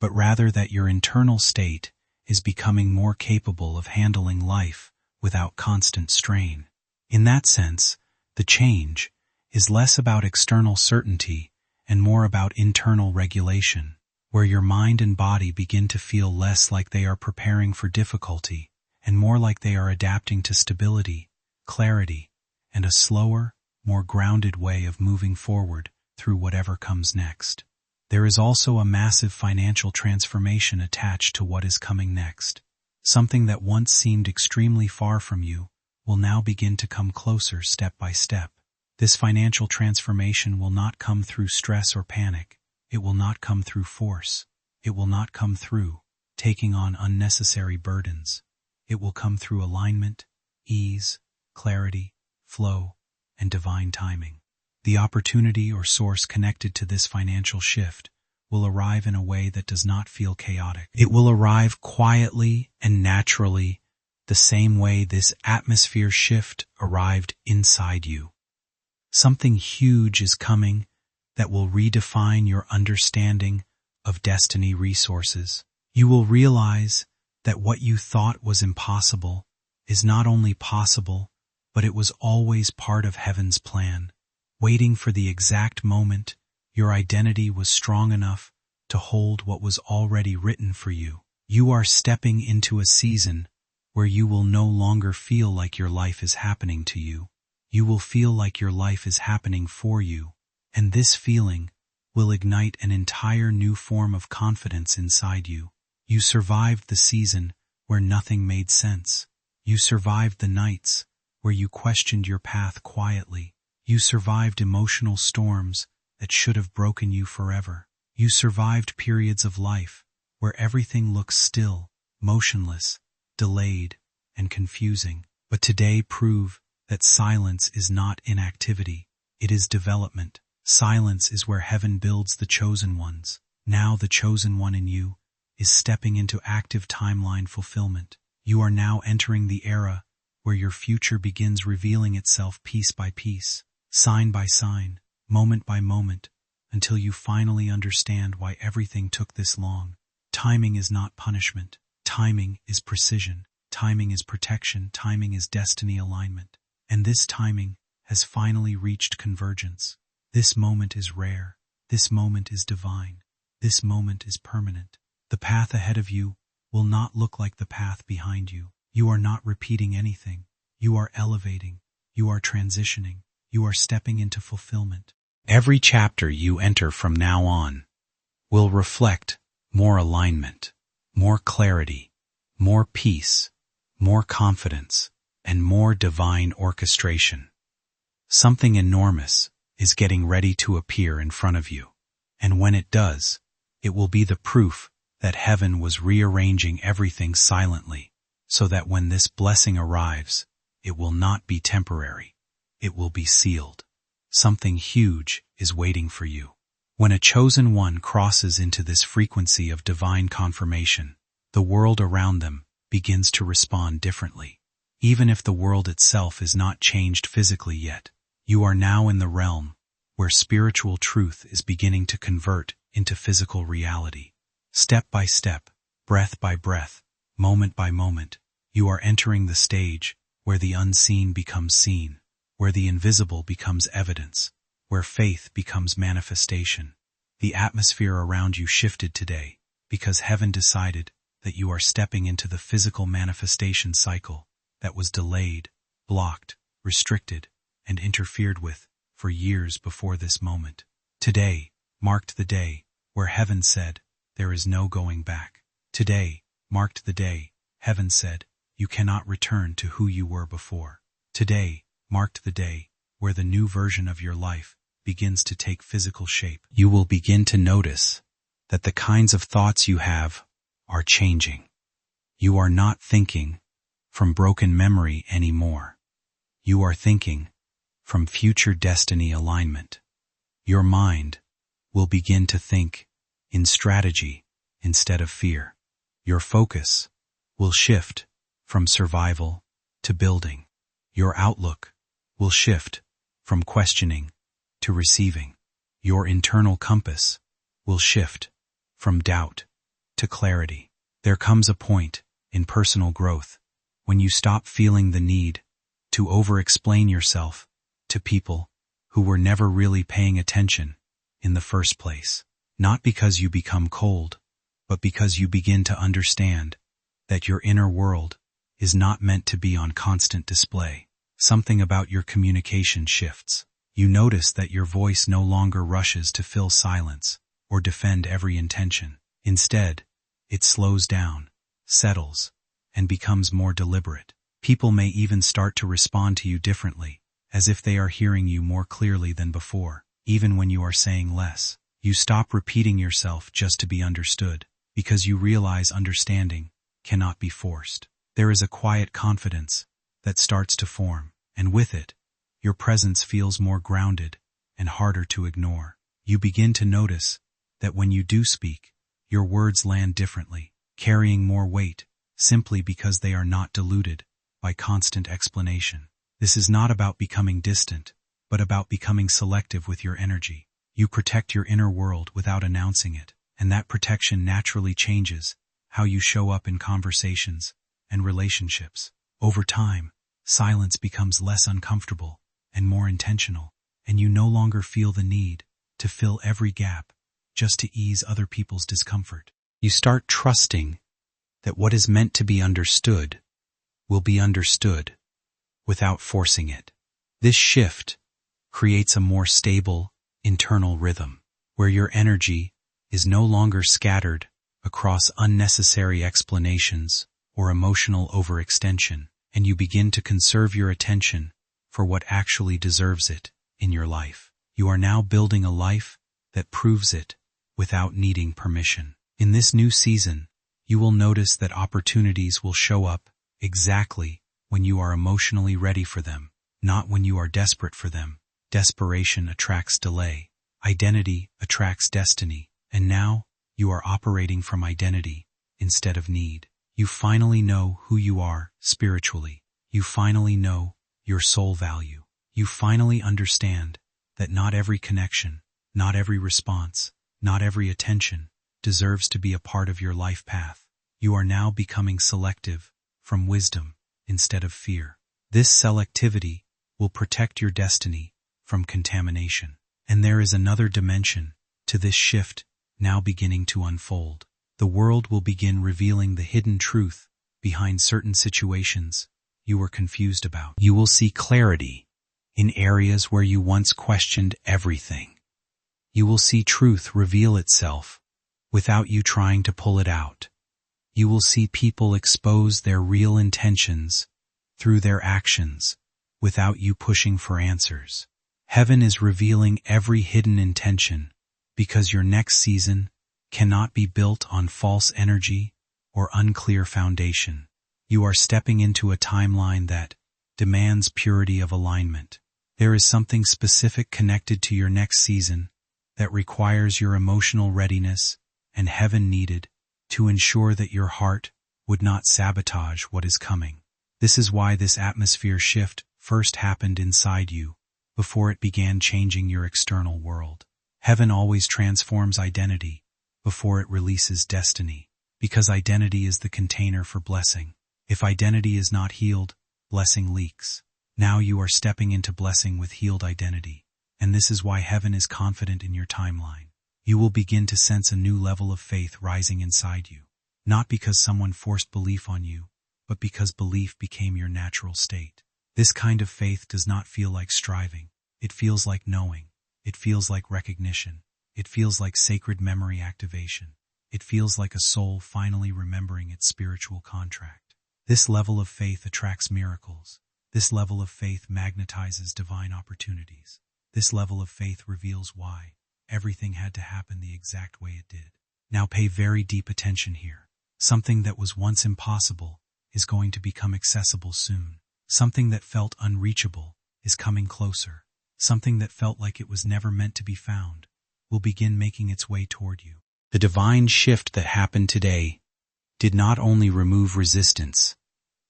but rather that your internal state is becoming more capable of handling life without constant strain. In that sense, the change is less about external certainty and more about internal regulation, where your mind and body begin to feel less like they are preparing for difficulty and more like they are adapting to stability, clarity, and a slower, more grounded way of moving forward through whatever comes next. There is also a massive financial transformation attached to what is coming next. Something that once seemed extremely far from you will now begin to come closer step by step. This financial transformation will not come through stress or panic. It will not come through force. It will not come through taking on unnecessary burdens. It will come through alignment, ease, clarity, flow, and divine timing. The opportunity or source connected to this financial shift will arrive in a way that does not feel chaotic. It will arrive quietly and naturally, the same way this atmosphere shift arrived inside you. Something huge is coming that will redefine your understanding of destiny resources. You will realize that what you thought was impossible is not only possible, but it was always part of heaven's plan. Waiting for the exact moment your identity was strong enough to hold what was already written for you. You are stepping into a season where you will no longer feel like your life is happening to you. You will feel like your life is happening for you, and this feeling will ignite an entire new form of confidence inside you. You survived the season where nothing made sense. You survived the nights where you questioned your path quietly. You survived emotional storms that should have broken you forever. You survived periods of life where everything looks still, motionless, delayed, and confusing. But today prove that silence is not inactivity. It is development. Silence is where heaven builds the chosen ones. Now the chosen one in you is stepping into active timeline fulfillment. You are now entering the era where your future begins revealing itself piece by piece, sign by sign, moment by moment, until you finally understand why everything took this long. Timing is not punishment. Timing is precision. Timing is protection. Timing is destiny alignment. And this timing has finally reached convergence. This moment is rare. This moment is divine. This moment is permanent. The path ahead of you will not look like the path behind you. You are not repeating anything. You are elevating. You are transitioning. You are stepping into fulfillment. Every chapter you enter from now on will reflect more alignment, more clarity, more peace, more confidence, and more divine orchestration. Something enormous is getting ready to appear in front of you, and when it does, it will be the proof that heaven was rearranging everything silently, so that when this blessing arrives, it will not be temporary. It will be sealed. Something huge is waiting for you. When a chosen one crosses into this frequency of divine confirmation, the world around them begins to respond differently. Even if the world itself is not changed physically yet, you are now in the realm where spiritual truth is beginning to convert into physical reality. Step by step, breath by breath, moment by moment, you are entering the stage where the unseen becomes seen, where the invisible becomes evidence, where faith becomes manifestation. The atmosphere around you shifted today because heaven decided that you are stepping into the physical manifestation cycle that was delayed, blocked, restricted, and interfered with for years before this moment. Today marked the day where heaven said, there is no going back. Today marked the day heaven said, you cannot return to who you were before. Today marked the day where the new version of your life begins to take physical shape. You will begin to notice that the kinds of thoughts you have are changing. You are not thinking from broken memory anymore. You are thinking from future destiny alignment. Your mind will begin to think in strategy instead of fear. Your focus will shift from survival to building. Your outlook will shift from questioning to receiving. Your internal compass will shift from doubt to clarity. There comes a point in personal growth when you stop feeling the need to over-explain yourself to people who were never really paying attention in the first place. Not because you become cold, but because you begin to understand that your inner world is not meant to be on constant display. Something about your communication shifts. You notice that your voice no longer rushes to fill silence or defend every intention. Instead, it slows down, settles, and becomes more deliberate. People may even start to respond to you differently, as if they are hearing you more clearly than before. Even when you are saying less, you stop repeating yourself just to be understood, because you realize understanding cannot be forced. There is a quiet confidence that starts to form, and with it, your presence feels more grounded and harder to ignore. You begin to notice that when you do speak, your words land differently, carrying more weight, simply because they are not diluted by constant explanation. This is not about becoming distant, but about becoming selective with your energy. You protect your inner world without announcing it, and that protection naturally changes how you show up in conversations and relationships. Over time, silence becomes less uncomfortable and more intentional, and you no longer feel the need to fill every gap just to ease other people's discomfort. You start trusting that what is meant to be understood will be understood without forcing it. This shift creates a more stable internal rhythm, where your energy is no longer scattered across unnecessary explanations or emotional overextension, and you begin to conserve your attention for what actually deserves it in your life. You are now building a life that proves it without needing permission. In this new season, you will notice that opportunities will show up exactly when you are emotionally ready for them, not when you are desperate for them. Desperation attracts delay. Identity attracts destiny. And now, you are operating from identity instead of need. You finally know who you are spiritually. You finally know your soul value. You finally understand that not every connection, not every response, not every attention deserves to be a part of your life path. You are now becoming selective from wisdom instead of fear. This selectivity will protect your destiny from contamination. And there is another dimension to this shift now beginning to unfold. The world will begin revealing the hidden truth behind certain situations you were confused about. You will see clarity in areas where you once questioned everything. You will see truth reveal itself without you trying to pull it out. You will see people expose their real intentions through their actions without you pushing for answers. Heaven is revealing every hidden intention because your next season cannot be built on false energy or unclear foundation. You are stepping into a timeline that demands purity of alignment. There is something specific connected to your next season that requires your emotional readiness and heaven needed to ensure that your heart would not sabotage what is coming. This is why this atmosphere shift first happened inside you before it began changing your external world. Heaven always transforms identity before it releases destiny, because identity is the container for blessing. If identity is not healed, blessing leaks. Now you are stepping into blessing with healed identity, and this is why heaven is confident in your timeline. You will begin to sense a new level of faith rising inside you, not because someone forced belief on you, but because belief became your natural state. This kind of faith does not feel like striving. It feels like knowing. It feels like recognition. It feels like sacred memory activation. It feels like a soul finally remembering its spiritual contract. This level of faith attracts miracles. This level of faith magnetizes divine opportunities. This level of faith reveals why everything had to happen the exact way it did. Now pay very deep attention here. Something that was once impossible is going to become accessible soon. Something that felt unreachable is coming closer. Something that felt like it was never meant to be found will begin making its way toward you. The divine shift that happened today did not only remove resistance,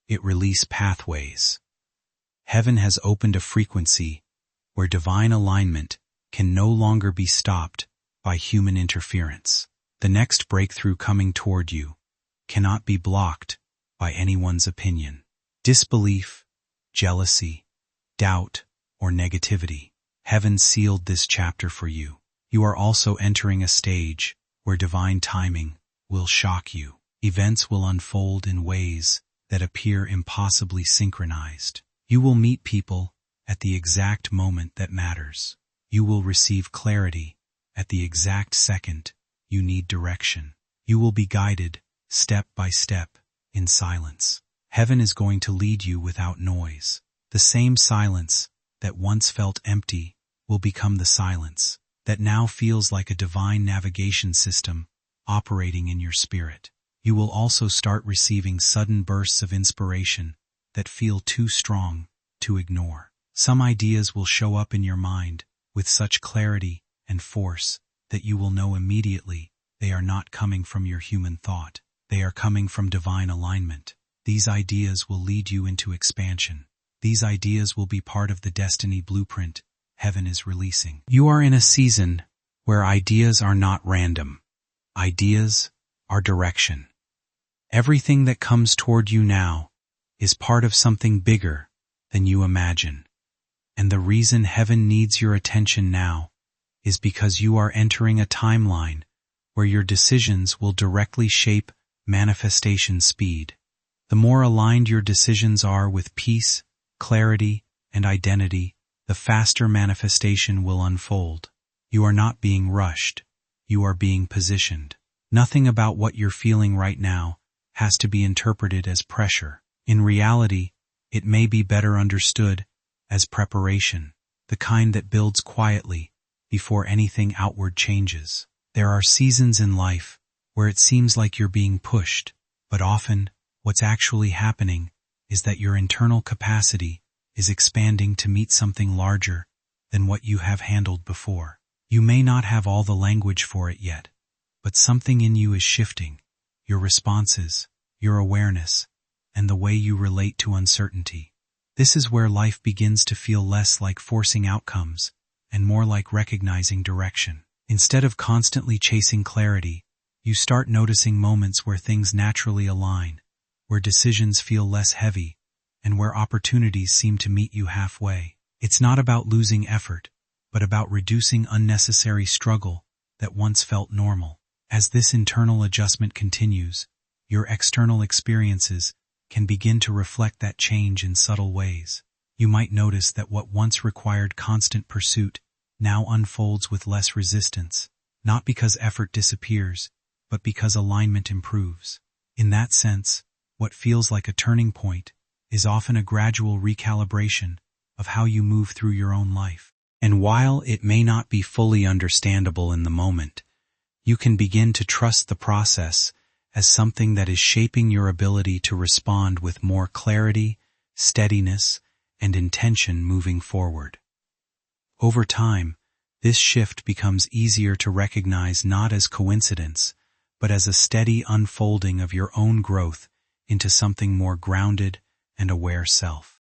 it released pathways. Heaven has opened a frequency where divine alignment can no longer be stopped by human interference. The next breakthrough coming toward you cannot be blocked by anyone's opinion. Disbelief, jealousy, doubt, or negativity. Heaven sealed this chapter for you. You are also entering a stage where divine timing will shock you. Events will unfold in ways that appear impossibly synchronized. You will meet people at the exact moment that matters. You will receive clarity at the exact second you need direction. You will be guided step by step in silence. Heaven is going to lead you without noise. The same silence that once felt empty will become the silence that now feels like a divine navigation system operating in your spirit. You will also start receiving sudden bursts of inspiration that feel too strong to ignore. Some ideas will show up in your mind with such clarity and force that you will know immediately they are not coming from your human thought. They are coming from divine alignment. These ideas will lead you into expansion. These ideas will be part of the destiny blueprint heaven is releasing. You are in a season where ideas are not random. Ideas are direction. Everything that comes toward you now is part of something bigger than you imagine. And the reason heaven needs your attention now is because you are entering a timeline where your decisions will directly shape manifestation speed. The more aligned your decisions are with peace, clarity, and identity, the faster manifestation will unfold. You are not being rushed. You are being positioned. Nothing about what you're feeling right now has to be interpreted as pressure. In reality, it may be better understood as preparation, the kind that builds quietly before anything outward changes. There are seasons in life where it seems like you're being pushed, but often what's actually happening is that your internal capacity is expanding to meet something larger than what you have handled before. You may not have all the language for it yet, but something in you is shifting. Your responses, your awareness, and the way you relate to uncertainty. This is where life begins to feel less like forcing outcomes and more like recognizing direction. Instead of constantly chasing clarity, You start noticing moments where things naturally align, where decisions feel less heavy, and where opportunities seem to meet you halfway. It's not about losing effort, but about reducing unnecessary struggle that once felt normal. As this internal adjustment continues, your external experiences can begin to reflect that change in subtle ways. You might notice that what once required constant pursuit now unfolds with less resistance, not because effort disappears, but because alignment improves. In that sense, what feels like a turning point is often a gradual recalibration of how you move through your own life. And while it may not be fully understandable in the moment, you can begin to trust the process as something that is shaping your ability to respond with more clarity, steadiness, and intention moving forward. Over time, this shift becomes easier to recognize not as coincidence, but as a steady unfolding of your own growth into something more grounded and aware self.